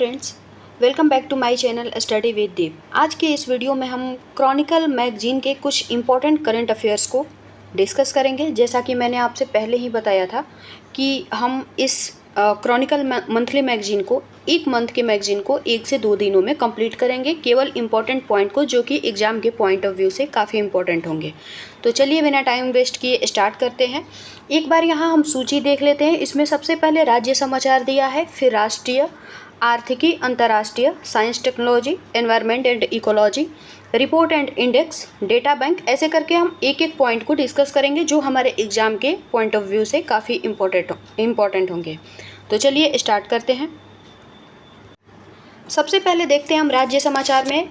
Friends, welcome back to my channel study with Deep. आज के इस वीडियो में हम क्रॉनिकल मैगजीन के कुछ इम्पोर्टेंट करंट अफेयर्स को डिस्कस करेंगे। जैसा कि मैंने आपसे पहले ही बताया था कि हम इस क्रॉनिकल मंथली मैगजीन को एक मंथ के मैगजीन को 1 से 2 दिनों में कंप्लीट करेंगे, केवल इम्पोर्टेंट पॉइंट को, जो कि एग्जाम के पॉइंट ऑफ व्यू से काफ़ी इंपॉर्टेंट होंगे। तो चलिए बिना टाइम वेस्ट किए स्टार्ट करते हैं। एक बार यहाँ हम सूची देख लेते हैं। इसमें सबसे पहले राज्य समाचार दिया है, फिर राष्ट्रीय, आर्थिकी, अंतर्राष्ट्रीय, science technology, environment and ecology, report and index, data bank. ऐसे करके हम एक एक पॉइंट को डिस्कस करेंगे जो हमारे एग्जाम के पॉइंट ऑफ व्यू से काफ़ी इम्पोर्टेंट होंगे। तो चलिए स्टार्ट करते हैं। सबसे पहले देखते हैं हम राज्य समाचार में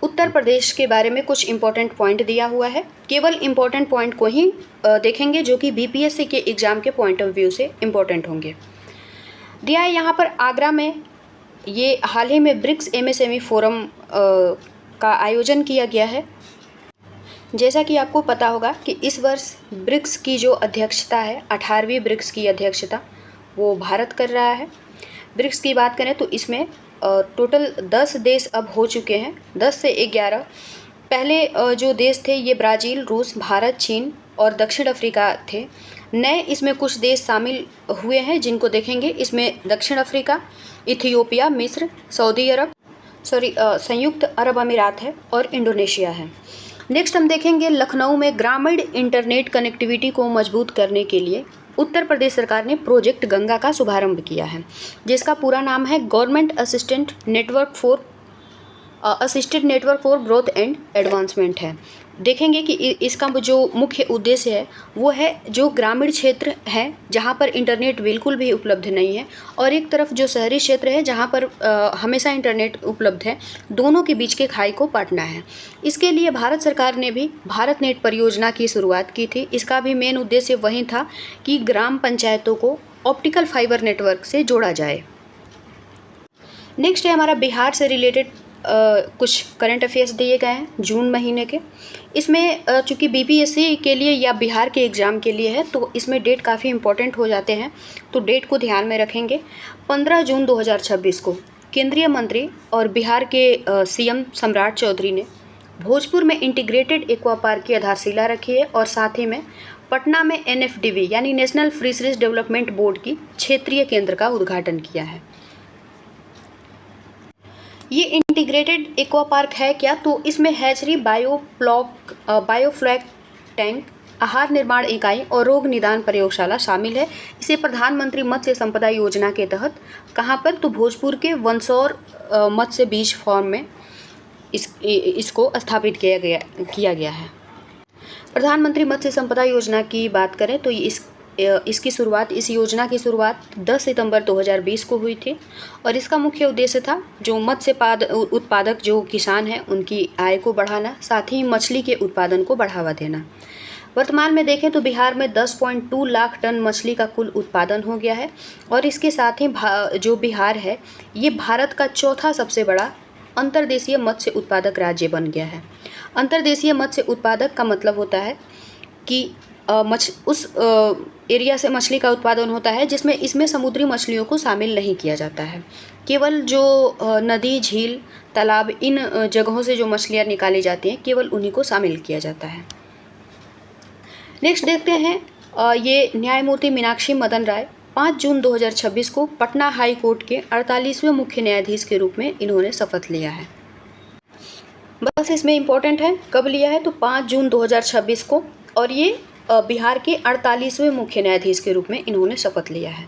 उत्तर प्रदेश के बारे में कुछ इम्पोर्टेंट पॉइंट दिया हुआ है। केवल इम्पोर्टेंट पॉइंट को ही देखेंगे जो कि बीपीएससी के एग्ज़ाम के पॉइंट ऑफ व्यू से इम्पोर्टेंट होंगे। दिया है यहाँ पर, आगरा में ये हाल ही में ब्रिक्स एमएसएमई फोरम का आयोजन किया गया है। जैसा कि आपको पता होगा कि इस वर्ष ब्रिक्स की जो अध्यक्षता है, 18वीं ब्रिक्स की अध्यक्षता वो भारत कर रहा है। ब्रिक्स की बात करें तो इसमें टोटल 10 देश अब हो चुके हैं, 10 से 11। पहले जो देश थे ये ब्राज़ील, रूस, भारत, चीन और दक्षिण अफ्रीका थे। नए इसमें कुछ देश शामिल हुए हैं जिनको देखेंगे। इसमें दक्षिण अफ्रीका, इथियोपिया, मिस्र, संयुक्त अरब अमीरात है और इंडोनेशिया है। नेक्स्ट हम देखेंगे, लखनऊ में ग्रामीण इंटरनेट कनेक्टिविटी को मजबूत करने के लिए उत्तर प्रदेश सरकार ने प्रोजेक्ट गंगा का शुभारंभ किया है, जिसका पूरा नाम है government assisted network for growth and advancement है। देखेंगे कि इसका जो मुख्य उद्देश्य है वो है जो ग्रामीण क्षेत्र है जहाँ पर इंटरनेट बिल्कुल भी उपलब्ध नहीं है, और एक तरफ जो शहरी क्षेत्र है जहाँ पर हमेशा इंटरनेट उपलब्ध है, दोनों के बीच के खाई को पाटना है। इसके लिए भारत सरकार ने भी भारत नेट परियोजना की शुरुआत की थी। इसका भी मेन उद्देश्य वही था कि ग्राम पंचायतों को ऑप्टिकल फाइबर नेटवर्क से जोड़ा जाए। नेक्स्ट है हमारा बिहार से रिलेटेड कुछ करंट अफेयर्स दिए गए हैं जून महीने के। इसमें चूँकि बीपीएससी के लिए या बिहार के एग्ज़ाम के लिए है तो इसमें डेट काफ़ी इंपॉर्टेंट हो जाते हैं, तो डेट को ध्यान में रखेंगे। 15 जून 2026 को केंद्रीय मंत्री और बिहार के सीएम सम्राट चौधरी ने भोजपुर में इंटीग्रेटेड एक्वा पार्क की आधारशिला रखी है, और साथ ही में पटना में NFDB यानी नेशनल फिशरीज डेवलपमेंट बोर्ड की क्षेत्रीय केंद्र का उद्घाटन किया है। ये इंटीग्रेटेड एक्वा पार्क है क्या? तो इसमें हैचरी, बायोफ्लैक टैंक, आहार निर्माण इकाई और रोग निदान प्रयोगशाला शामिल है। इसे प्रधानमंत्री मत्स्य संपदा योजना के तहत कहाँ पर? तो भोजपुर के वनसौर मत्स्य बीज फार्म में इसको स्थापित किया गया है। प्रधानमंत्री मत्स्य संपदा योजना की बात करें तो इस योजना की शुरुआत 10 सितंबर 2020 को हुई थी, और इसका मुख्य उद्देश्य था जो मत्स्य उत्पादक जो किसान हैं उनकी आय को बढ़ाना, साथ ही मछली के उत्पादन को बढ़ावा देना। वर्तमान में देखें तो बिहार में 10.2 लाख टन मछली का कुल उत्पादन हो गया है, और इसके साथ ही जो बिहार है ये भारत का चौथा सबसे बड़ा अंतर्देशीय मत्स्य उत्पादक राज्य बन गया है। अंतर्देशीय मत्स्य उत्पादक का मतलब होता है कि उस एरिया से मछली का उत्पादन होता है जिसमें इसमें समुद्री मछलियों को शामिल नहीं किया जाता है। केवल जो नदी, झील, तालाब, इन जगहों से जो मछलियाँ निकाली जाती हैं केवल उन्हीं को शामिल किया जाता है। नेक्स्ट देखते हैं, ये न्यायमूर्ति मीनाक्षी मदन राय 5 जून 2026 को पटना हाई कोर्ट के 48वें मुख्य न्यायाधीश के रूप में इन्होंने शपथ लिया है। बस इसमें इम्पोर्टेंट है कब लिया है, तो 5 जून 2026 को, और ये बिहार के 48वें मुख्य न्यायाधीश के रूप में इन्होंने शपथ लिया है।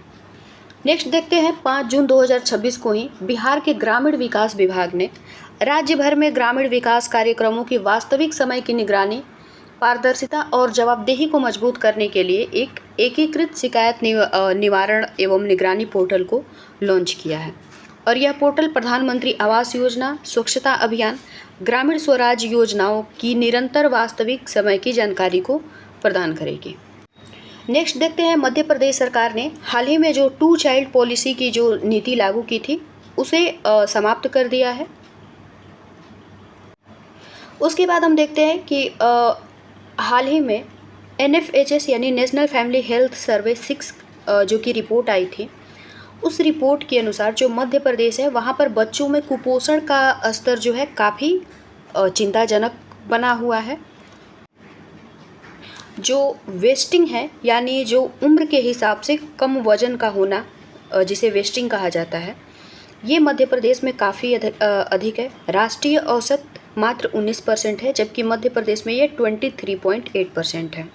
नेक्स्ट देखते हैं, 5 जून 2026 को ही बिहार के ग्रामीण विकास विभाग ने राज्य भर में ग्रामीण विकास कार्यक्रमों की वास्तविक समय की निगरानी, पारदर्शिता और जवाबदेही को मजबूत करने के लिए एक एकीकृत शिकायत निवारण एवं निगरानी पोर्टल को लॉन्च किया है, और यह पोर्टल प्रधानमंत्री आवास योजना, स्वच्छता अभियान, ग्रामीण स्वराज योजनाओं की निरंतर वास्तविक समय की जानकारी को प्रदान करेगी। नेक्स्ट देखते हैं, मध्य प्रदेश सरकार ने हाल ही में जो 2 चाइल्ड पॉलिसी की जो नीति लागू की थी उसे समाप्त कर दिया है। उसके बाद हम देखते हैं कि हाल ही में NFHS यानी नेशनल फैमिली हेल्थ सर्वे 6 जो कि रिपोर्ट आई थी उस रिपोर्ट के अनुसार जो मध्य प्रदेश है वहाँ पर बच्चों में कुपोषण का स्तर जो है काफ़ी चिंताजनक बना हुआ है। जो वेस्टिंग है यानी जो उम्र के हिसाब से कम वजन का होना, जिसे वेस्टिंग कहा जाता है, ये मध्य प्रदेश में काफ़ी अधिक है। राष्ट्रीय औसत मात्र 19% है, जबकि मध्य प्रदेश में ये 23.8% है।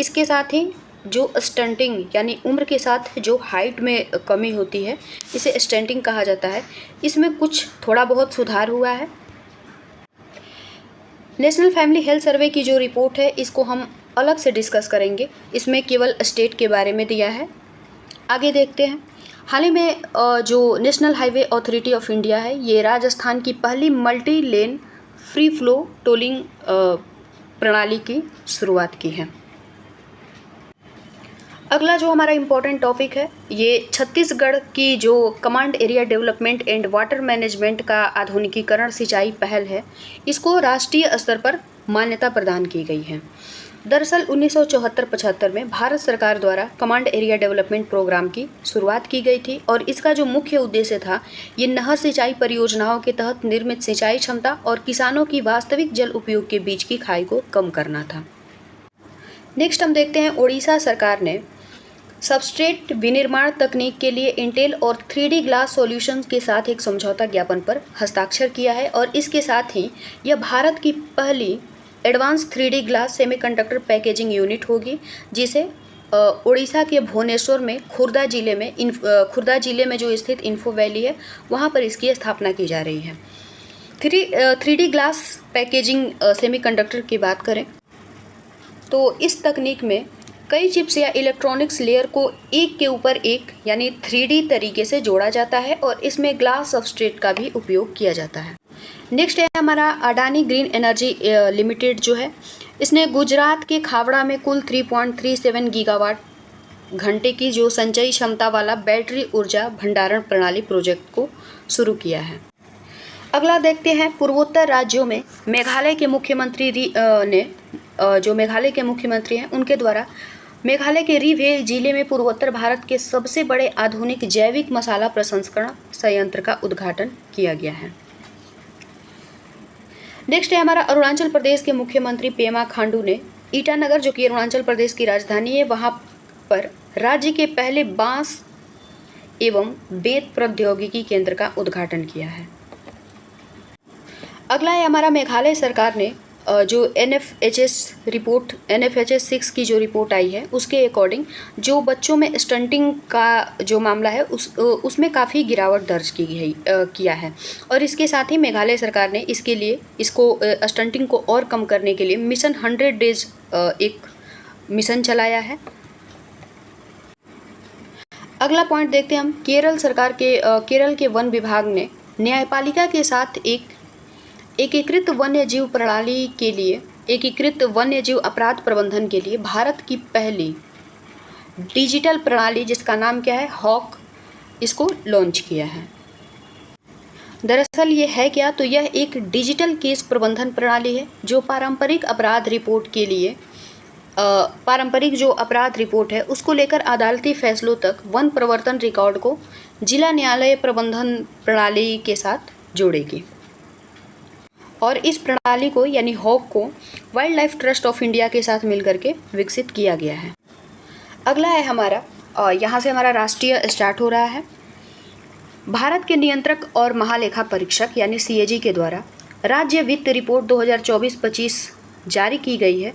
इसके साथ ही जो स्टंटिंग यानी उम्र के साथ जो हाइट में कमी होती है, इसे स्टंटिंग कहा जाता है, इसमें कुछ थोड़ा बहुत सुधार हुआ है। नेशनल फैमिली हेल्थ सर्वे की जो रिपोर्ट है इसको हम अलग से डिस्कस करेंगे, इसमें केवल स्टेट के बारे में दिया है। आगे देखते हैं। हाल ही में जो national highway authority of India है, ये राजस्थान की पहली multi lane free flow tolling प्रणाली की शुरुआत की है। अगला जो हमारा इम्पोर्टेंट टॉपिक है, ये छत्तीसगढ़ की जो command area development and water management का आधुनिकीकरण सिंचाई पहल है, इसको राष्ट्रीय स्तर पर मान्यता प्रदान की गई है। दरअसल 1974-75 में भारत सरकार द्वारा कमांड एरिया डेवलपमेंट प्रोग्राम की शुरुआत की गई थी और इसका जो मुख्य उद्देश्य था, ये नहर सिंचाई परियोजनाओं के तहत निर्मित सिंचाई क्षमता और किसानों की वास्तविक जल उपयोग के बीच की खाई को कम करना था। नेक्स्ट हम देखते हैं, उड़ीसा सरकार ने सबस्ट्रेट विनिर्माण तकनीक के लिए इंटेल और 3D ग्लास सॉल्यूशंस के साथ एक समझौता ज्ञापन पर हस्ताक्षर किया है और इसके साथ ही यह भारत की पहली advance 3D glass semiconductor packaging unit होगी, जिसे उड़ीसा के भुवनेश्वर में खुर्दा जिले में जो स्थित इन्फो वैली है, वहाँ पर इसकी स्थापना की जा रही है। 3D ग्लास पैकेजिंग सेमीकंडक्टर की बात करें तो इस तकनीक में कई चिप्स या इलेक्ट्रॉनिक्स लेयर को एक के ऊपर एक यानी 3D तरीके से जोड़ा जाता है और इसमें ग्लास सबस्ट्रेट का भी उपयोग किया जाता है। नेक्स्ट है हमारा अडानी ग्रीन एनर्जी लिमिटेड जो है, इसने गुजरात के खावड़ा में कुल 3.37 गीगावाट घंटे की जो संचयी क्षमता वाला बैटरी ऊर्जा भंडारण प्रणाली प्रोजेक्ट को शुरू किया है। अगला देखते हैं, पूर्वोत्तर राज्यों में मेघालय के मुख्यमंत्री हैं, उनके द्वारा मेघालय के रीभेल जिले में पूर्वोत्तर भारत के सबसे बड़े आधुनिक जैविक मसाला प्रसंस्करण संयंत्र का उद्घाटन किया गया है। नेक्स्ट है हमारा, अरुणाचल प्रदेश के मुख्यमंत्री पेमा खांडू ने ईटानगर, जो कि अरुणाचल प्रदेश की राजधानी है, वहां पर राज्य के पहले बांस एवं बेत प्रौद्योगिकी केंद्र का उद्घाटन किया है। अगला है हमारा, मेघालय सरकार ने जो NFHS 6 की जो रिपोर्ट आई है, उसके अकॉर्डिंग जो बच्चों में स्टंटिंग का जो मामला है उसमें काफ़ी गिरावट दर्ज किया है और इसके साथ ही मेघालय सरकार ने इसके लिए स्टंटिंग को और कम करने के लिए मिशन 100 डेज एक मिशन चलाया है। अगला पॉइंट देखते हैं हम, केरल के वन विभाग ने न्यायपालिका के साथ एक एकीकृत वन्यजीव अपराध प्रबंधन के लिए भारत की पहली डिजिटल प्रणाली, जिसका नाम क्या है, हॉक, इसको लॉन्च किया है। दरअसल ये है क्या, तो यह एक डिजिटल केस प्रबंधन प्रणाली है जो पारंपरिक जो अपराध रिपोर्ट है उसको लेकर अदालती फैसलों तक वन प्रवर्तन रिकॉर्ड को जिला न्यायालय प्रबंधन प्रणाली के साथ जोड़ेगी और इस प्रणाली को यानी हॉक को wild life trust of India के साथ मिलकर के विकसित किया गया है। अगला है हमारा, यहाँ से हमारा राष्ट्रीय स्टार्ट हो रहा है। भारत के नियंत्रक और महालेखा परीक्षक यानी CAG के द्वारा राज्य वित्त रिपोर्ट 2024-25 जारी की गई है,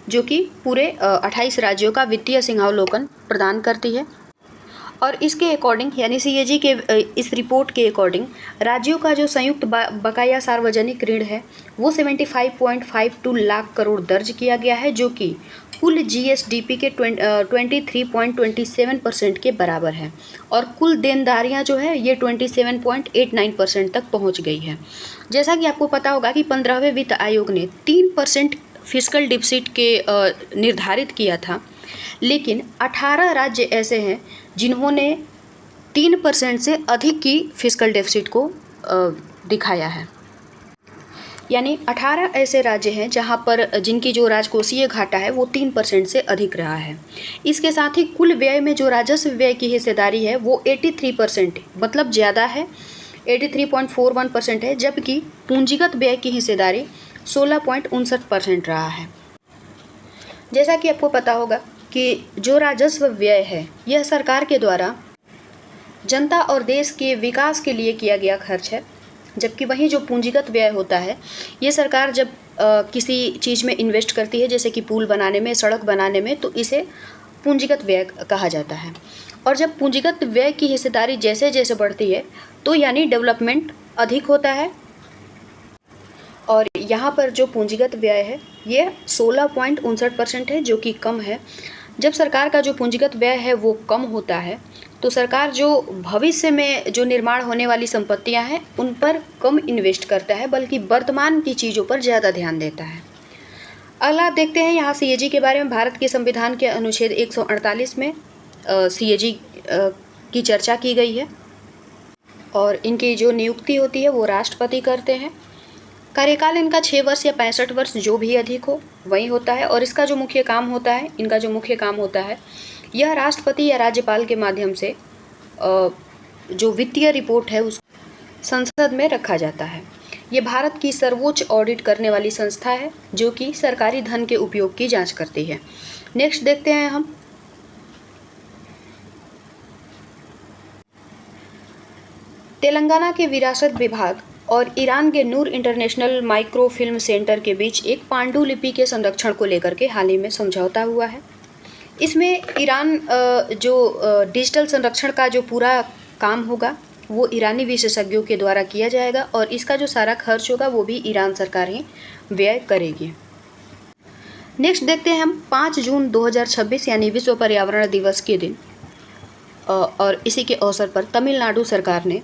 जो कि पूरे 28 राज्यों का वित्तीय सिंहावलोकन प्रदान करती है और इसके अकॉर्डिंग यानी CAG के इस रिपोर्ट के अकॉर्डिंग राज्यों का जो संयुक्त बकाया सार्वजनिक ऋण है वो 75.52 लाख करोड़ दर्ज किया गया है, जो कि कुल GSDP के 23.27% के बराबर है और कुल देनदारियां जो है ये 27.89% तक पहुंच गई है। जैसा कि आपको पता होगा कि 15वें वित्त आयोग ने 3% फिस्कल डिफिसिट के निर्धारित किया था, लेकिन 18 राज्य ऐसे हैं जिन्होंने 3% से अधिक की फिस्कल डेफिसिट को दिखाया है। यानी 18 ऐसे राज्य हैं जहां पर जिनकी जो राजकोषीय घाटा है वो 3% से अधिक रहा है। इसके साथ ही कुल व्यय में जो राजस्व व्यय की हिस्सेदारी है वो 83% मतलब ज़्यादा है, 83.41% है, जबकि पूंजीगत व्यय की हिस्सेदारी 16.59% रहा है। जैसा कि आपको पता होगा कि जो राजस्व व्यय है यह सरकार के द्वारा जनता और देश के विकास के लिए किया गया खर्च है, जबकि वहीं जो पूंजीगत व्यय होता है ये सरकार जब किसी चीज़ में इन्वेस्ट करती है, जैसे कि पुल बनाने में, सड़क बनाने में, तो इसे पूंजीगत व्यय कहा जाता है। और जब पूंजीगत व्यय की हिस्सेदारी जैसे जैसे बढ़ती है तो यानी डेवलपमेंट अधिक होता है। और यहाँ पर जो पूंजीगत व्यय है ये 16.59% है, जो कि कम है। जब सरकार का जो पूंजीगत व्यय है वो कम होता है तो सरकार जो भविष्य में जो निर्माण होने वाली संपत्तियां हैं उन पर कम इन्वेस्ट करता है, बल्कि वर्तमान की चीज़ों पर ज़्यादा ध्यान देता है। अगला आप देखते हैं यहाँ सीएजी के बारे में। भारत के संविधान के अनुच्छेद 148 में सीएजी की चर्चा की गई है और इनकी जो नियुक्ति होती है वो राष्ट्रपति करते हैं। कार्यकाल इनका 6 वर्ष या 65 वर्ष जो भी अधिक हो वही होता है। और इसका जो मुख्य काम होता है, इनका जो मुख्य काम होता है, यह राष्ट्रपति या राज्यपाल के माध्यम से जो वित्तीय रिपोर्ट है उस संसद में रखा जाता है। ये भारत की सर्वोच्च ऑडिट करने वाली संस्था है जो कि सरकारी धन के उपयोग की जांच करती है। नेक्स्ट देखते हैं हम। तेलंगाना के विरासत विभाग और ईरान के नूर इंटरनेशनल माइक्रो फिल्म सेंटर के बीच एक पांडुलिपि के संरक्षण को लेकर के हाल ही में समझौता हुआ है। इसमें ईरान जो डिजिटल संरक्षण का जो पूरा काम होगा वो ईरानी विशेषज्ञों के द्वारा किया जाएगा और इसका जो सारा खर्च होगा वो भी ईरान सरकार ही व्यय करेगी। नेक्स्ट देखते हैं हम 5 जून 2026 यानी विश्व पर्यावरण दिवस के दिन और इसी के अवसर पर तमिलनाडु सरकार ने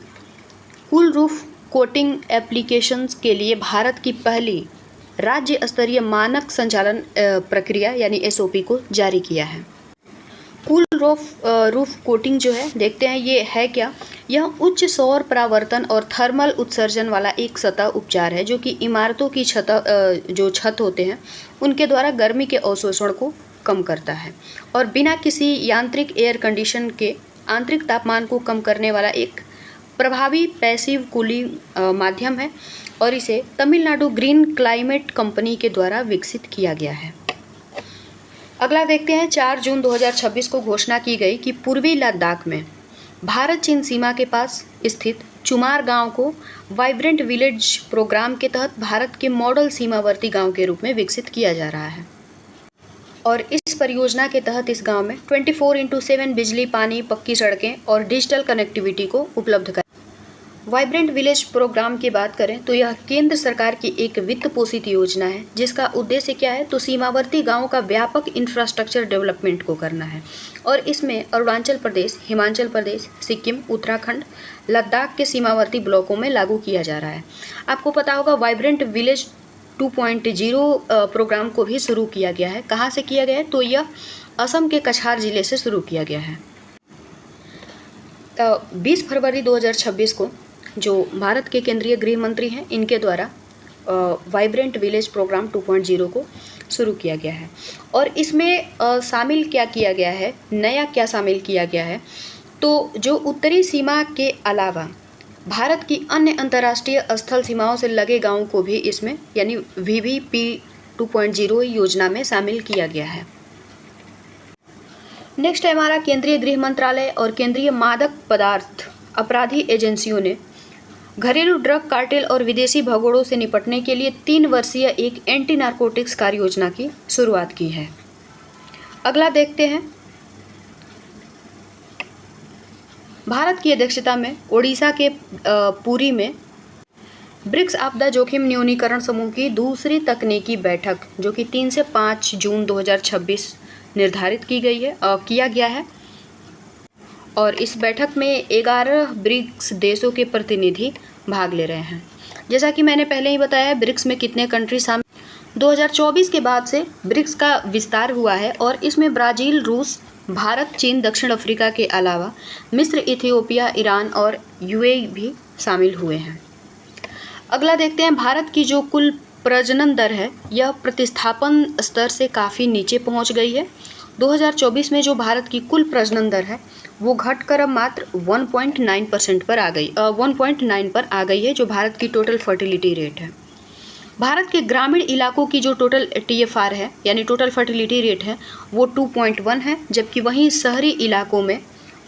कूल रूफ कोटिंग एप्लीकेशंस के लिए भारत की पहली राज्य स्तरीय मानक संचालन प्रक्रिया यानी एसओपी को जारी किया है। कूल रूफ कोटिंग जो है, देखते हैं ये है क्या। यह उच्च सौर परावर्तन और थर्मल उत्सर्जन वाला एक सतह उपचार है जो कि इमारतों की जो छत होते हैं उनके द्वारा गर्मी के अवशोषण को कम करता है और बिना किसी यांत्रिक एयर कंडीशन के आंतरिक तापमान को कम करने वाला एक प्रभावी पैसिव कूलिंग माध्यम है और इसे तमिलनाडु ग्रीन क्लाइमेट कंपनी के द्वारा विकसित किया गया है। अगला देखते हैं। 4 जून 2026 को घोषणा की गई कि पूर्वी लद्दाख में भारत चीन सीमा के पास स्थित चुमार गांव को वाइब्रेंट विलेज प्रोग्राम के तहत भारत के मॉडल सीमावर्ती गांव के रूप में विकसित किया जा रहा है और इस परियोजना के तहत इस गांव में 24/7 बिजली, पानी, पक्की सड़कें और डिजिटल कनेक्टिविटी को उपलब्ध कर। वाइब्रेंट विलेज प्रोग्राम की बात करें तो यह केंद्र सरकार की एक वित्त पोषित योजना है जिसका उद्देश्य क्या है, तो सीमावर्ती गांवों का व्यापक इंफ्रास्ट्रक्चर डेवलपमेंट को करना है और इसमें अरुणाचल प्रदेश, हिमाचल प्रदेश, सिक्किम, उत्तराखंड, लद्दाख के सीमावर्ती ब्लॉकों में लागू किया जा रहा है। आपको पता होगा वाइब्रेंट विलेज 2.0 प्रोग्राम को भी शुरू किया गया है। कहाँ से किया गया है, तो यह असम के कछार जिले से शुरू किया गया है। 20 फरवरी 2026 को जो भारत के केंद्रीय गृह मंत्री हैं इनके द्वारा वाइब्रेंट विलेज प्रोग्राम 2.0 को शुरू किया गया है और इसमें शामिल क्या किया गया है, नया क्या शामिल किया गया है, तो जो उत्तरी सीमा के अलावा भारत की अन्य अंतर्राष्ट्रीय स्थल सीमाओं से लगे गांवों को भी इसमें यानी VVP 2.0 योजना में शामिल किया गया है। नेक्स्ट है हमारा केंद्रीय गृह मंत्रालय और केंद्रीय मादक पदार्थ अपराधी एजेंसियों ने घरेलू ड्रग कार्टेल और विदेशी भगोड़ों से निपटने के लिए 3 वर्षीय एक एंटी नारकोटिक्स कार्य योजना की शुरुआत की है। अगला देखते हैं। भारत की अध्यक्षता में ओडिशा के पुरी में ब्रिक्स आपदा जोखिम न्यूनीकरण समूह की दूसरी तकनीकी बैठक जो कि 3 से 5 जून 2026 निर्धारित की गई है किया गया है और इस बैठक में 11 ब्रिक्स देशों के प्रतिनिधि भाग ले रहे हैं। जैसा कि मैंने पहले ही बताया है ब्रिक्स में कितने कंट्री शामिल। 2024 के बाद से ब्रिक्स का विस्तार हुआ है और इसमें ब्राज़ील, रूस, भारत, चीन, दक्षिण अफ्रीका के अलावा मिस्र, इथियोपिया, ईरान और UAE भी शामिल हुए हैं। अगला देखते हैं, भारत की जो कुल प्रजनन दर है यह प्रतिस्थापन स्तर से काफ़ी नीचे पहुंच गई है। 2024 में जो भारत की कुल प्रजनन दर है वो घटकर अब मात्र 1.9% पर आ गई 1.9 पर आ गई है, जो भारत की टोटल फर्टिलिटी रेट है। भारत के ग्रामीण इलाकों की जो टोटल TFR है यानी टोटल फर्टिलिटी रेट है वो 2.1 है, जबकि वहीं शहरी इलाकों में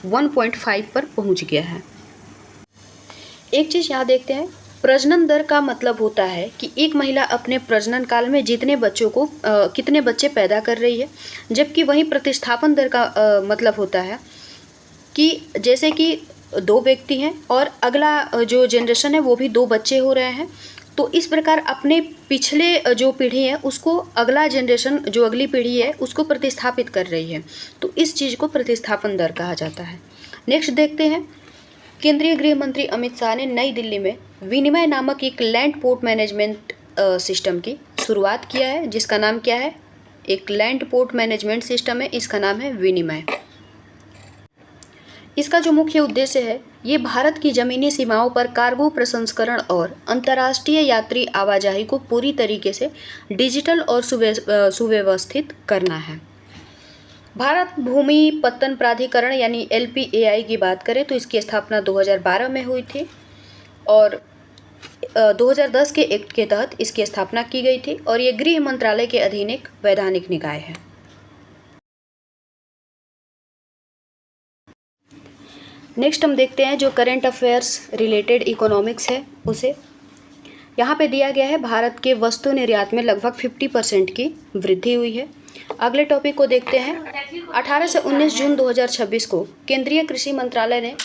1.5 पर पहुंच गया है। एक चीज़ यहाँ देखते हैं, प्रजनन दर का मतलब होता है कि एक महिला अपने प्रजनन काल में कितने बच्चे पैदा कर रही है, जबकि वहीं प्रतिस्थापन दर का मतलब होता है कि जैसे कि 2 व्यक्ति हैं और अगला जो जनरेशन है वो भी 2 बच्चे हो रहे हैं, तो इस प्रकार अपने पिछले जो पीढ़ी है उसको अगला जनरेशन जो अगली पीढ़ी है उसको प्रतिस्थापित कर रही है, तो इस चीज़ को प्रतिस्थापन दर कहा जाता है। नेक्स्ट देखते हैं, केंद्रीय गृह मंत्री अमित शाह ने नई दिल्ली में विनिमय नामक एक लैंड पोर्ट मैनेजमेंट सिस्टम की शुरुआत किया है, जिसका नाम क्या है, एक लैंड पोर्ट मैनेजमेंट सिस्टम है, इसका नाम है विनिमय। इसका जो मुख्य उद्देश्य है ये भारत की ज़मीनी सीमाओं पर कार्गो प्रसंस्करण और अंतर्राष्ट्रीय यात्री आवाजाही को पूरी तरीके से डिजिटल और सुव्यवस्थित करना है। भारत भूमि पत्तन प्राधिकरण यानी LPAI की बात करें तो इसकी स्थापना 2012 में हुई थी और 2010 के एक्ट के तहत इसकी स्थापना की गई थी और ये गृह मंत्रालय के अधीन एक वैधानिक निकाय है। नेक्स्ट हम देखते हैं जो करंट अफेयर्स रिलेटेड इकोनॉमिक्स है उसे। यहाँ पे दिया गया है, भारत के वस्तु निर्यात में लगभग 50% की वृद्धि हुई है। अगले टॉपिक को देखते हैं, 18 से 19 जून 2026 को केंद्रीय कृषि मंत्रालय ने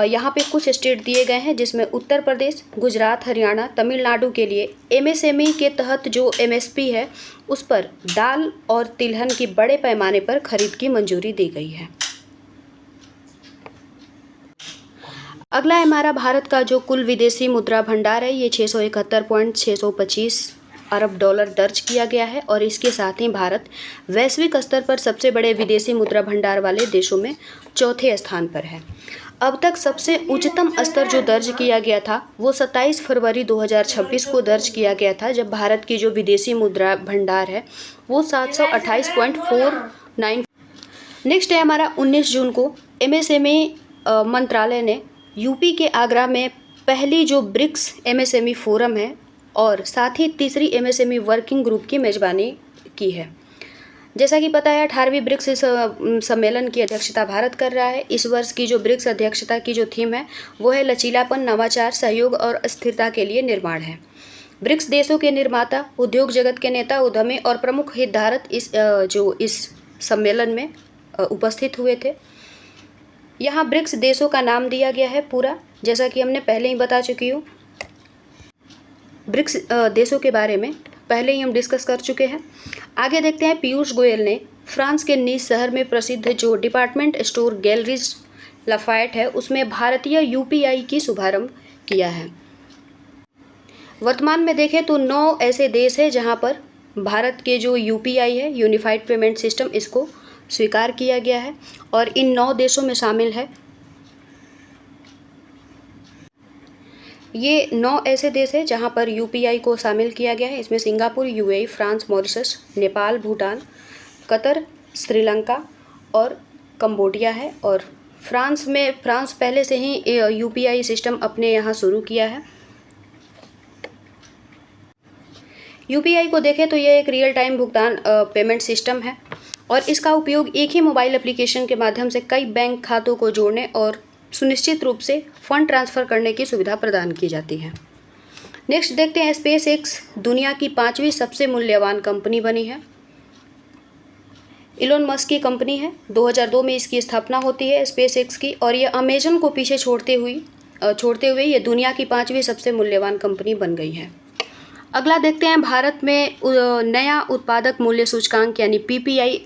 यहाँ पे कुछ स्टेट दिए गए हैं जिसमें उत्तर प्रदेश, गुजरात, हरियाणा, तमिलनाडु के लिए MSME के तहत जो MSP है उस पर दाल और तिलहन की बड़े पैमाने पर खरीद की मंजूरी दी गई है। अगला हमारा भारत का जो कुल विदेशी मुद्रा भंडार है ये 671.625 अरब डॉलर दर्ज किया गया है और इसके साथ ही भारत वैश्विक स्तर पर सबसे बड़े विदेशी मुद्रा भंडार वाले देशों में चौथे स्थान पर है। अब तक सबसे उच्चतम स्तर जो दर्ज किया गया था वो 27 फरवरी 2026 को दर्ज किया गया था, जब भारत की जो विदेशी मुद्रा भंडार है वो 728.49। नेक्स्ट है हमारा 19 जून को MSME मंत्रालय ने यूपी के आगरा में पहली जो ब्रिक्स MSME फोरम है और साथ ही तीसरी MSME वर्किंग ग्रुप की मेज़बानी की है। जैसा कि पता है 18वीं ब्रिक्स सम्मेलन की अध्यक्षता भारत कर रहा है। इस वर्ष की जो ब्रिक्स अध्यक्षता की जो थीम है वो है लचीलापन, नवाचार, सहयोग और स्थिरता के लिए निर्माण है। ब्रिक्स देशों के निर्माता, उद्योग जगत के नेता, उद्यमी और प्रमुख हितधारक इस सम्मेलन में उपस्थित हुए थे। यहाँ ब्रिक्स देशों का नाम दिया गया है पूरा, जैसा कि हमने पहले ही बता चुकी हूँ। ब्रिक्स देशों के बारे में पहले ही हम डिस्कस कर चुके हैं। आगे देखते हैं, पीयूष गोयल ने फ्रांस के नीस शहर में प्रसिद्ध जो डिपार्टमेंट स्टोर गैलरीज लाफायट है उसमें भारतीय UPI की शुभारंभ किया है। वर्तमान में देखें तो 9 ऐसे देश हैं जहां पर भारत के जो UPI है यूनिफाइड पेमेंट सिस्टम इसको स्वीकार किया गया है और इन 9 देशों में शामिल है, ये 9 ऐसे देश हैं जहां पर UPI को शामिल किया गया है। इसमें Singapore, UAE, France, Mauritius, Nepal, Bhutan, Qatar, Sri Lanka और कंबोडिया है। और फ्रांस पहले से ही UPI सिस्टम अपने यहाँ शुरू किया है। UPI को देखें तो ये एक रियल टाइम भुगतान पेमेंट सिस्टम है और इसका उपयोग एक ही मोबाइल एप्लीकेशन के माध्यम से कई बैंक खातों को जोड़ने और सुनिश्चित रूप से फंड ट्रांसफ़र करने की सुविधा प्रदान की जाती है। नेक्स्ट देखते हैं, SpaceX दुनिया की 5वीं सबसे मूल्यवान कंपनी बनी है। इलोन मस्क की कंपनी है। 2002 में इसकी स्थापना होती है SpaceX की और ये अमेजन को पीछे छोड़ते हुए ये दुनिया की 5वीं सबसे मूल्यवान कंपनी बन गई है। अगला देखते हैं, भारत में नया उत्पादक मूल्य सूचकांक यानी PPI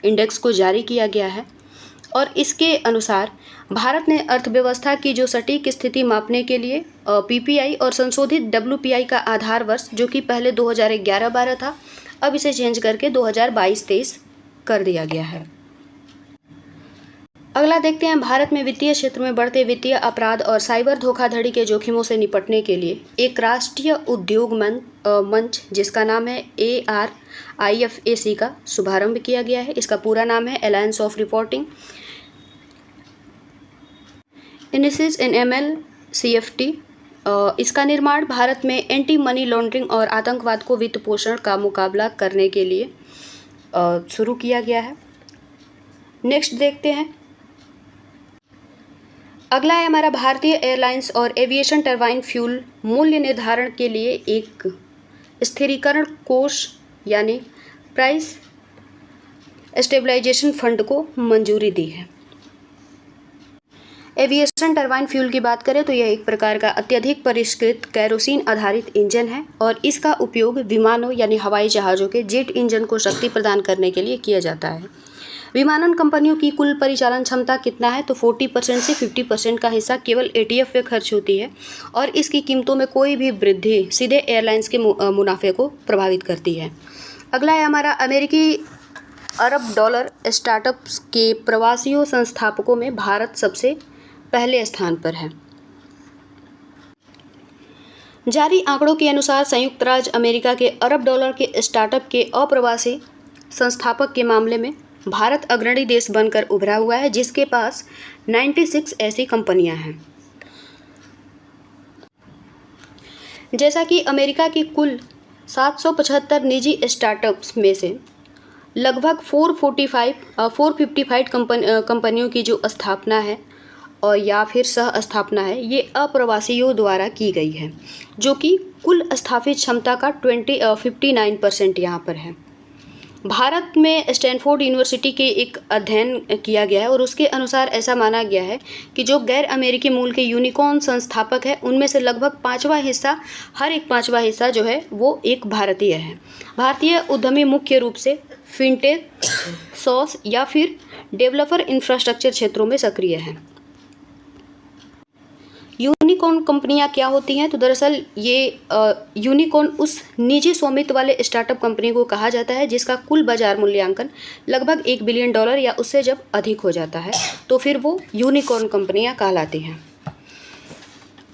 इंडेक्स को जारी किया गया है और इसके अनुसार भारत ने अर्थव्यवस्था की जो सटीक स्थिति मापने के लिए PPI और संशोधित WPI का आधार वर्ष जो कि पहले 2011-12 था, अब इसे चेंज करके 2022-23 कर दिया गया है। अगला देखते हैं, भारत में वित्तीय क्षेत्र में बढ़ते वित्तीय अपराध और साइबर धोखाधड़ी के जोखिमों से निपटने के लिए एक राष्ट्रीय उद्योग मंच जिसका नाम है ARIFAC का शुभारंभ किया गया है। इसका पूरा नाम है alliance of reporting initiatives in ML CFT। इसका निर्माण भारत में एंटी मनी लॉन्ड्रिंग और आतंकवाद को वित्त पोषण का मुकाबला करने के लिए शुरू किया गया है। नेक्स्ट देखते हैं, अगला है हमारा, भारतीय एयरलाइंस और एविएशन टरबाइन फ्यूल मूल्य निर्धारण के लिए एक स्थिरीकरण कोष यानी प्राइस स्टेबलाइजेशन फंड को मंजूरी दी है। एविएशन टरबाइन फ्यूल की बात करें तो यह एक प्रकार का अत्यधिक परिष्कृत कैरोसिन आधारित इंजन है और इसका उपयोग विमानों यानी हवाई जहाज़ों के जेट इंजन को शक्ति प्रदान करने के लिए किया जाता है। विमानन कंपनियों की कुल परिचालन क्षमता कितना है, तो 40% से 50% का हिस्सा केवल ATF पे खर्च होती है और इसकी कीमतों में कोई भी वृद्धि सीधे एयरलाइंस के मुनाफे को प्रभावित करती है। अगला है हमारा, अमेरिकी अरब डॉलर स्टार्टअप्स के प्रवासियों संस्थापकों में भारत सबसे पहले स्थान पर है। जारी आंकड़ों के अनुसार संयुक्त राज्य अमेरिका के अरब डॉलर के स्टार्टअप के अप्रवासी संस्थापक के मामले में भारत अग्रणी देश बनकर उभरा हुआ है, जिसके पास 96 ऐसी कंपनियां हैं। जैसा कि अमेरिका की कुल 775 निजी स्टार्टअप्स में से लगभग 455 कंपनियों की जो स्थापना है और या फिर सह स्थापना है, ये अप्रवासियों द्वारा की गई है, जो कि कुल स्थापित क्षमता का 59% यहाँ पर है। भारत में स्टैनफोर्ड यूनिवर्सिटी के एक अध्ययन किया गया है और उसके अनुसार ऐसा माना गया है कि जो गैर अमेरिकी मूल के यूनिकॉर्न संस्थापक है, उनमें से लगभग हर एक पाँचवा हिस्सा जो है वो एक भारतीय है। भारतीय उद्यमी मुख्य रूप से फिनटेक, सॉस या फिर डेवलपर इंफ्रास्ट्रक्चर क्षेत्रों में सक्रिय हैं। यूनिकॉर्न कंपनियां क्या होती हैं, तो दरअसल ये यूनिकॉर्न उस निजी स्वामित्व वाले स्टार्टअप कंपनी को कहा जाता है जिसका कुल बाजार मूल्यांकन लगभग $1 बिलियन या उससे जब अधिक हो जाता है तो फिर वो यूनिकॉर्न कंपनियां कहलाती हैं।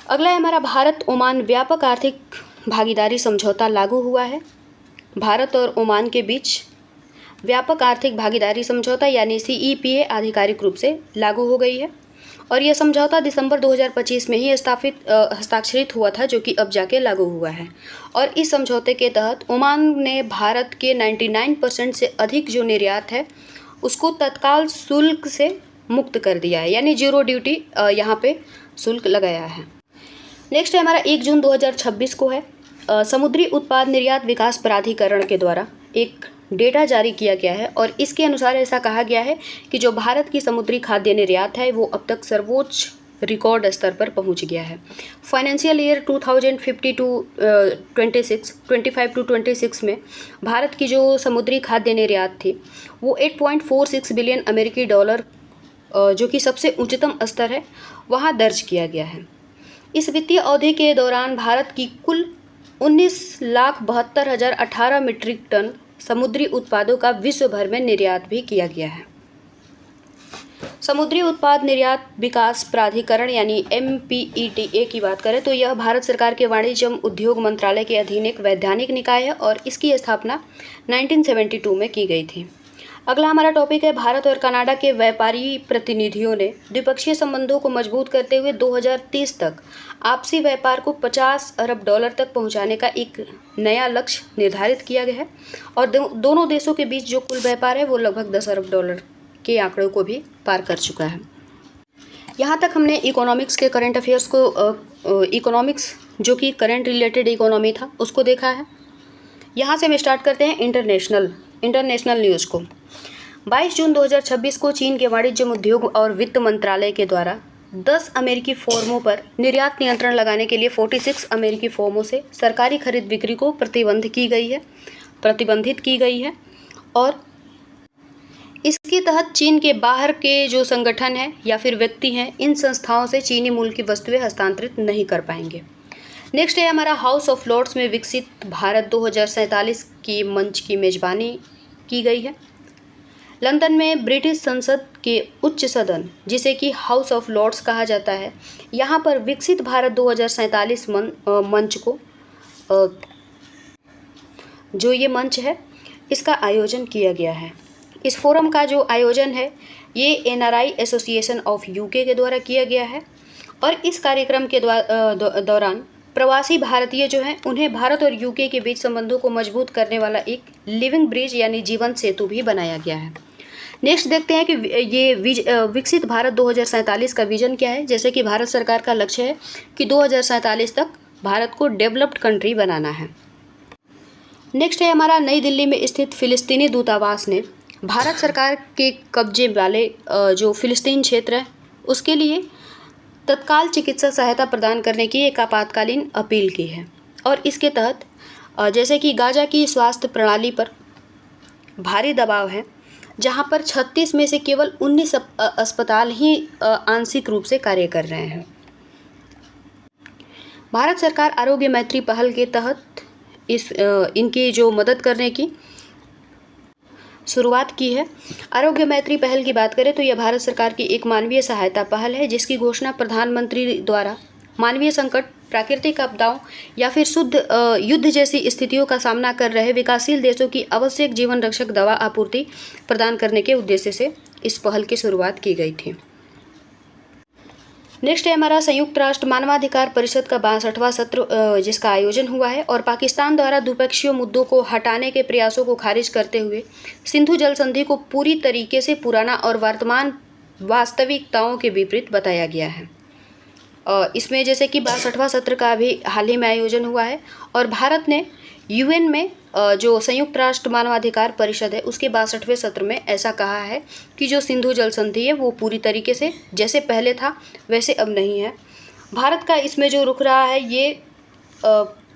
अगला है हमारा, भारत ओमान व्यापक आर्थिक भागीदारी समझौता लागू हुआ है। भारत और ओमान के बीच व्यापक आर्थिक भागीदारी समझौता यानी CEPA आधिकारिक रूप से लागू हो गई है और यह समझौता दिसंबर 2025 में ही हस्ताक्षरित हुआ था, जो कि अब जाके लागू हुआ है। और इस समझौते के तहत ओमान ने भारत के 99% से अधिक जो निर्यात है उसको तत्काल शुल्क से मुक्त कर दिया है, यानी जीरो ड्यूटी यहाँ पे शुल्क लगाया है। नेक्स्ट है हमारा, 1 जून 2026 को है, समुद्री उत्पाद निर्यात विकास प्राधिकरण के द्वारा एक डेटा जारी किया गया है और इसके अनुसार ऐसा कहा गया है कि जो भारत की समुद्री खाद्य निर्यात है वो अब तक सर्वोच्च रिकॉर्ड स्तर पर पहुंच गया है। फाइनेंशियल ईयर 2025-26 में भारत की जो समुद्री खाद्य निर्यात थी वो 8.46 बिलियन अमेरिकी डॉलर, जो कि सबसे उच्चतम स्तर है, वहां दर्ज किया गया है। इस वित्तीय अवधि के दौरान भारत की कुल 19,72,018 मीट्रिक टन समुद्री उत्पादों का विश्व भर में निर्यात भी किया गया है। समुद्री उत्पाद निर्यात विकास प्राधिकरण यानी MPETA की बात करें तो यह भारत सरकार के वाणिज्य एवं उद्योग मंत्रालय के अधीन एक वैधानिक निकाय है और इसकी स्थापना 1972 में की गई थी। अगला हमारा टॉपिक है, भारत और कनाडा के व्यापारी प्रतिनिधियों ने द्विपक्षीय संबंधों को मजबूत करते हुए 2030 तक आपसी व्यापार को $50 अरब तक पहुंचाने का एक नया लक्ष्य निर्धारित किया गया है और दोनों देशों के बीच जो कुल व्यापार है वो लगभग $10 अरब के आंकड़ों को भी पार कर चुका है। यहाँ तक हमने इकोनॉमिक्स के करंट अफेयर्स को इकोनॉमिक्स जो कि करंट रिलेटेड इकोनॉमी था उसको देखा है। यहाँ से हम स्टार्ट करते हैं इंटरनेशनल न्यूज़ को। 22 जून 2026 को चीन के वाणिज्य उद्योग और वित्त मंत्रालय के द्वारा 10 अमेरिकी फर्मों पर निर्यात नियंत्रण लगाने के लिए 46 अमेरिकी फर्मों से सरकारी खरीद बिक्री को प्रतिबंधित की गई है और इसके तहत चीन के बाहर के जो संगठन हैं या फिर व्यक्ति हैं, इन संस्थाओं से चीनी मूल की वस्तुएं हस्तांतरित नहीं कर पाएंगे। नेक्स्ट है हमारा, हाउस ऑफ लॉर्ड्स में विकसित भारत 2047 की मंच की मेजबानी की गई है। लंदन में ब्रिटिश संसद के उच्च सदन, जिसे कि हाउस ऑफ लॉर्ड्स कहा जाता है, यहाँ पर विकसित भारत 2047 मंच को जो ये मंच है इसका आयोजन किया गया है। इस फोरम का जो आयोजन है ये NRI एसोसिएशन ऑफ UK के द्वारा किया गया है और इस कार्यक्रम के दौरान प्रवासी भारतीय जो हैं उन्हें भारत और UK के बीच संबंधों को मजबूत करने वाला एक लिविंग ब्रिज यानी जीवंत सेतु भी बनाया गया है। नेक्स्ट देखते हैं कि ये विकसित भारत 2047 का विजन क्या है। जैसे कि भारत सरकार का लक्ष्य है कि 2047 तक भारत को डेवलप्ड कंट्री बनाना है। नेक्स्ट है हमारा नई दिल्ली में स्थित फिलिस्तीनी दूतावास ने भारत सरकार के कब्जे वाले जो फिलिस्तीन क्षेत्र है उसके लिए तत्काल चिकित्सा सहायता प्रदान करने की एक आपातकालीन अपील की है और इसके तहत जैसे कि गाजा की स्वास्थ्य प्रणाली पर भारी दबाव है, जहां पर 36 में से केवल 19 अस्पताल ही आंशिक रूप से कार्य कर रहे हैं। भारत सरकार आरोग्य मैत्री पहल के तहत इनकी जो मदद करने की शुरुआत की है। आरोग्य मैत्री पहल की बात करें तो यह भारत सरकार की एक मानवीय सहायता पहल है जिसकी घोषणा प्रधानमंत्री द्वारा मानवीय संकट, प्राकृतिक आपदाओं या फिर युद्ध जैसी स्थितियों का सामना कर रहे विकासशील देशों की आवश्यक जीवन रक्षक दवा आपूर्ति प्रदान करने के उद्देश्य से इस पहल की शुरुआत की गई थी। नेक्स्ट है हमारा संयुक्त राष्ट्र मानवाधिकार परिषद का 62वां सत्र जिसका आयोजन हुआ है और पाकिस्तान द्वारा द्विपक्षीय मुद्दों को हटाने के प्रयासों को खारिज करते हुए सिंधु जल संधि को पूरी तरीके से पुराना और वर्तमान वास्तविकताओं के विपरीत बताया गया है। इसमें जैसे कि 62वां सत्र का भी हाल ही में आयोजन हुआ है और भारत ने UN में जो संयुक्त राष्ट्र मानवाधिकार परिषद है उसके 62वें सत्र में ऐसा कहा है कि जो सिंधु जल संधि है वो पूरी तरीके से जैसे पहले था वैसे अब नहीं है। भारत का इसमें जो रुख रहा है ये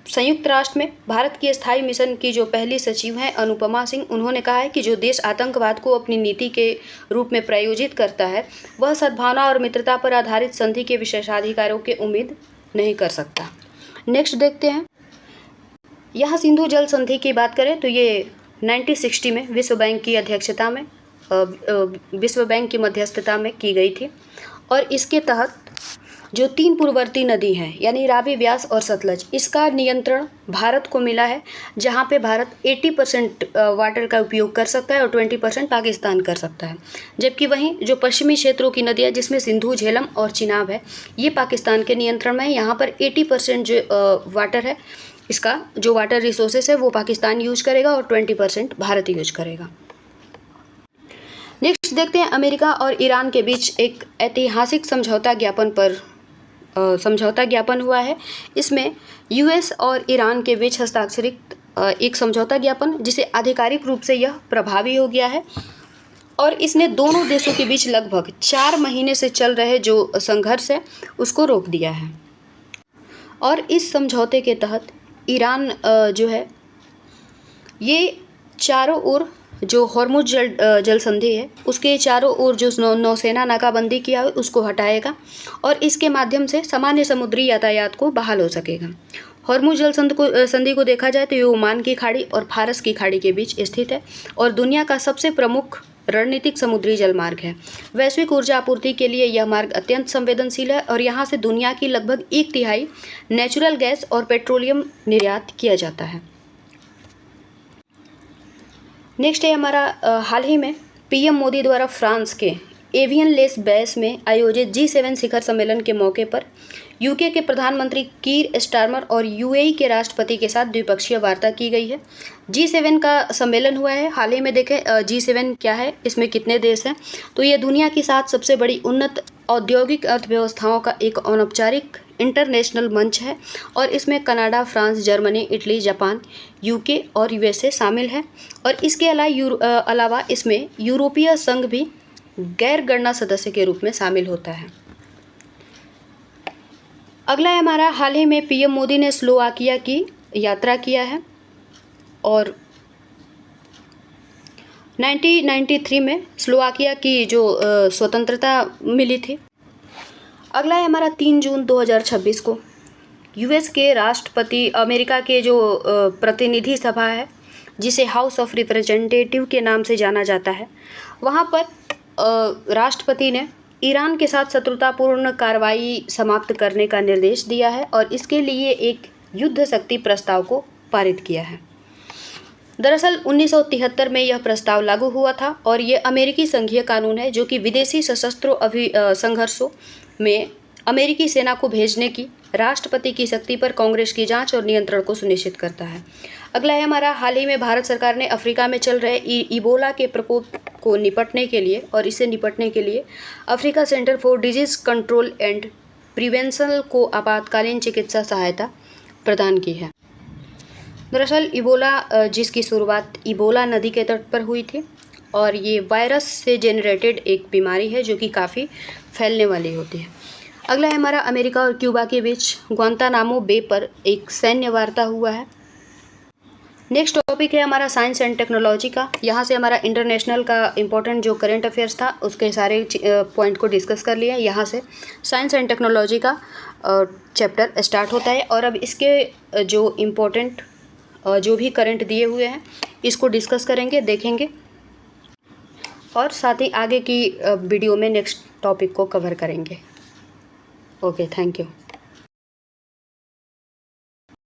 संयुक्त राष्ट्र में भारत की स्थायी मिशन की जो पहली सचिव हैं अनुपमा सिंह, उन्होंने कहा है कि जो देश आतंकवाद को अपनी नीति के रूप में प्रायोजित करता है वह सद्भावना और मित्रता पर आधारित संधि के विशेषाधिकारों की उम्मीद नहीं कर सकता। नेक्स्ट देखते हैं, यहाँ सिंधु जल संधि की बात करें तो ये 1960 में विश्व बैंक की अध्यक्षता में विश्व बैंक की मध्यस्थता में की गई थी और इसके तहत जो 3 पूर्ववर्ती नदी हैं यानी रावी, व्यास और सतलज, इसका नियंत्रण भारत को मिला है, जहाँ पे भारत 80% वाटर का उपयोग कर सकता है और 20% पाकिस्तान कर सकता है। जबकि वहीं जो पश्चिमी क्षेत्रों की नदियाँ जिसमें सिंधु, झेलम और चिनाब है ये पाकिस्तान के नियंत्रण में है। यहाँ पर 80% जो वाटर है इसका जो वाटर रिसोर्सेस है वो पाकिस्तान यूज करेगा और 20% भारत यूज करेगा। नेक्स्ट देखते हैं, अमेरिका और ईरान के बीच एक ऐतिहासिक समझौता ज्ञापन हुआ है। इसमें US और ईरान के बीच हस्ताक्षरित एक समझौता ज्ञापन जिसे आधिकारिक रूप से यह प्रभावी हो गया है और इसने दोनों देशों के बीच लगभग 4 महीने से चल रहे जो संघर्ष है उसको रोक दिया है। और इस समझौते के तहत ईरान जो है ये चारों ओर जो हॉर्मुज जल संधि है उसके चारों ओर जो नौसेना नाकाबंदी किया है उसको हटाएगा और इसके माध्यम से सामान्य समुद्री यातायात को बहाल हो सकेगा। हॉर्मुज जल संधि को देखा जाए तो ये ओमान की खाड़ी और फारस की खाड़ी के बीच स्थित है और दुनिया का सबसे प्रमुख रणनीतिक समुद्री जलमार्ग है। वैश्विक ऊर्जा आपूर्ति के लिए यह मार्ग अत्यंत संवेदनशील है और यहाँ से दुनिया की लगभग 1/3 नेचुरल गैस और पेट्रोलियम निर्यात किया जाता है। नेक्स्ट है हमारा हाल ही में PM मोदी द्वारा फ्रांस के एवियन लेस बेस में आयोजित G7 शिखर सम्मेलन के मौके पर UK के प्रधानमंत्री कीर स्टारमर और UAE के राष्ट्रपति के साथ द्विपक्षीय वार्ता की गई है। G7 का सम्मेलन हुआ है। हाल ही में देखें G7 क्या है, इसमें कितने देश हैं, तो ये दुनिया की 7 सबसे बड़ी उन्नत औद्योगिक अर्थव्यवस्थाओं का एक अनौपचारिक इंटरनेशनल मंच है और इसमें Canada, France, Germany, Italy, Japan, UK और USA शामिल है और इसके अलावा इसमें यूरोपीय संघ भी गैर गणना सदस्य के रूप में शामिल होता है। अगला है हमारा, हाल ही में PM मोदी ने स्लोवाकिया की यात्रा किया है और 1993 में स्लोवाकिया की जो स्वतंत्रता मिली थी। अगला है हमारा 3 जून 2026 को US के राष्ट्रपति, अमेरिका के जो प्रतिनिधि सभा है जिसे हाउस ऑफ रिप्रेजेंटेटिव के नाम से जाना जाता है, वहाँ पर राष्ट्रपति ने ईरान के साथ शत्रुतापूर्ण कार्रवाई समाप्त करने का निर्देश दिया है और इसके लिए एक युद्ध शक्ति प्रस्ताव को पारित किया है। दरअसल 1973 में यह प्रस्ताव लागू हुआ था और ये अमेरिकी संघीय कानून है जो कि विदेशी सशस्त्र संघर्षों में अमेरिकी सेना को भेजने की राष्ट्रपति की शक्ति पर कांग्रेस की जांच और नियंत्रण को सुनिश्चित करता है। अगला है हमारा, हाल ही में भारत सरकार ने अफ्रीका में चल रहे इबोला के प्रकोप को निपटने के लिए Africa centre for disease control and prevention को आपातकालीन चिकित्सा सहायता प्रदान की है। दरअसल इबोला, जिसकी शुरुआत इबोला नदी के तट पर हुई थी और ये वायरस से जेनरेटेड एक बीमारी है जो कि काफ़ी फैलने वाली होती है। अगला है हमारा, अमेरिका और क्यूबा के बीच ग्वांतानामो बे पर एक सैन्य वार्ता हुआ है। नेक्स्ट टॉपिक है हमारा साइंस एंड टेक्नोलॉजी का। यहाँ से हमारा इंटरनेशनल का इंपॉर्टेंट जो करंट अफेयर्स था उसके सारे पॉइंट को डिस्कस कर लिया। यहाँ से साइंस एंड टेक्नोलॉजी का चैप्टर स्टार्ट होता है और अब इसके जो इम्पोर्टेंट जो भी करंट दिए हुए हैं इसको डिस्कस करेंगे, देखेंगे और साथ ही आगे की वीडियो में नेक्स्ट टॉपिक को कवर करेंगे। Okay, thank you.